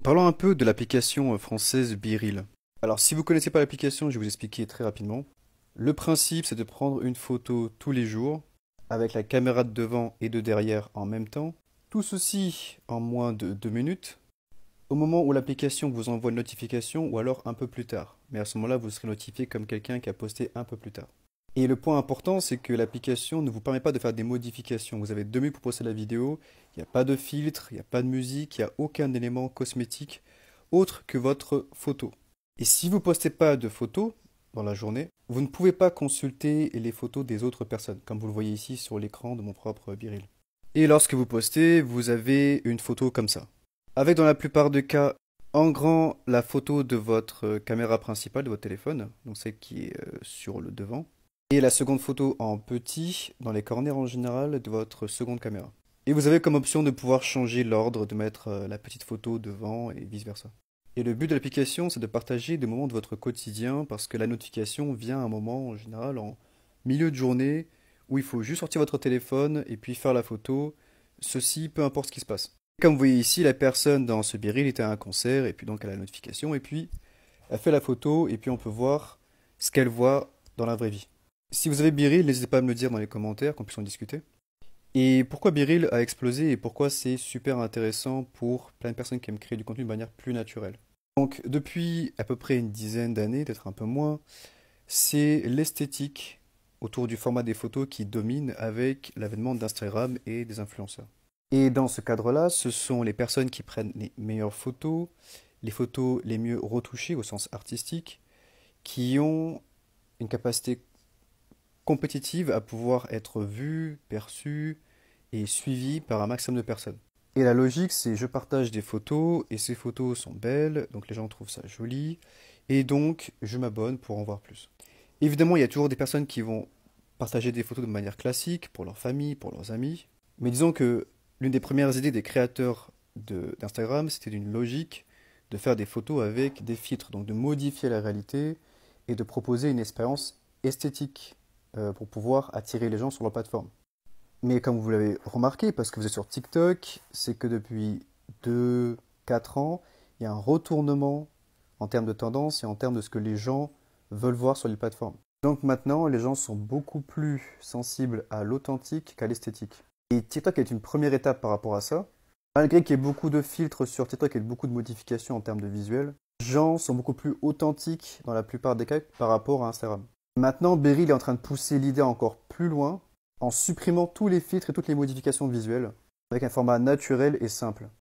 Parlons un peu de l'application française BeReal. Alors, si vous ne connaissez pas l'application, je vais vous expliquer très rapidement. Le principe, c'est de prendre une photo tous les jours, avec la caméra de devant et de derrière en même temps. Tout ceci en moins de 2 minutes, au moment où l'application vous envoie une notification ou alors un peu plus tard. Mais à ce moment-là, vous serez notifié comme quelqu'un qui a posté un peu plus tard. Et le point important, c'est que l'application ne vous permet pas de faire des modifications. Vous avez 2 minutes pour poster la vidéo, il n'y a pas de filtre, il n'y a pas de musique, il n'y a aucun élément cosmétique autre que votre photo. Et si vous ne postez pas de photos dans la journée, vous ne pouvez pas consulter les photos des autres personnes, comme vous le voyez ici sur l'écran de mon propre BeReal. Et lorsque vous postez, vous avez une photo comme ça. Avec dans la plupart des cas, en grand, la photo de votre caméra principale de votre téléphone, donc celle qui est sur le devant. Et la seconde photo en petit, dans les corners en général, de votre seconde caméra. Et vous avez comme option de pouvoir changer l'ordre, de mettre la petite photo devant et vice-versa. Et le but de l'application, c'est de partager des moments de votre quotidien, parce que la notification vient à un moment, en général, en milieu de journée, où il faut juste sortir votre téléphone et puis faire la photo, ceci peu importe ce qui se passe. Comme vous voyez ici, la personne dans ce BeReal était à un concert, et puis donc elle a la notification, et puis elle fait la photo, et puis on peut voir ce qu'elle voit dans la vraie vie. Si vous avez BeReal, n'hésitez pas à me le dire dans les commentaires, qu'on puisse en discuter. Et pourquoi BeReal a explosé et pourquoi c'est super intéressant pour plein de personnes qui aiment créer du contenu de manière plus naturelle. Donc depuis à peu près une dizaine d'années, peut-être un peu moins, c'est l'esthétique autour du format des photos qui domine avec l'avènement d'Instagram et des influenceurs. Et dans ce cadre-là, ce sont les personnes qui prennent les meilleures photos, les photos les mieux retouchées au sens artistique, qui ont une capacité compétitive à pouvoir être vue, perçue et suivie par un maximum de personnes. Et la logique, c'est je partage des photos et ces photos sont belles, donc les gens trouvent ça joli, et donc je m'abonne pour en voir plus. Évidemment, il y a toujours des personnes qui vont partager des photos de manière classique pour leur famille, pour leurs amis, mais disons que l'une des premières idées des créateurs d'Instagram, c'était d'une logique de faire des photos avec des filtres, donc de modifier la réalité et de proposer une expérience esthétique pour pouvoir attirer les gens sur leur plateforme. Mais comme vous l'avez remarqué, parce que vous êtes sur TikTok, c'est que depuis 2, 4 ans, il y a un retournement en termes de tendance et en termes de ce que les gens veulent voir sur les plateformes. Donc maintenant, les gens sont beaucoup plus sensibles à l'authentique qu'à l'esthétique. Et TikTok est une première étape par rapport à ça. Malgré qu'il y ait beaucoup de filtres sur TikTok et beaucoup de modifications en termes de visuel, les gens sont beaucoup plus authentiques dans la plupart des cas par rapport à Instagram. Maintenant, BeReal est en train de pousser l'idée encore plus loin en supprimant tous les filtres et toutes les modifications visuelles avec un format naturel et simple.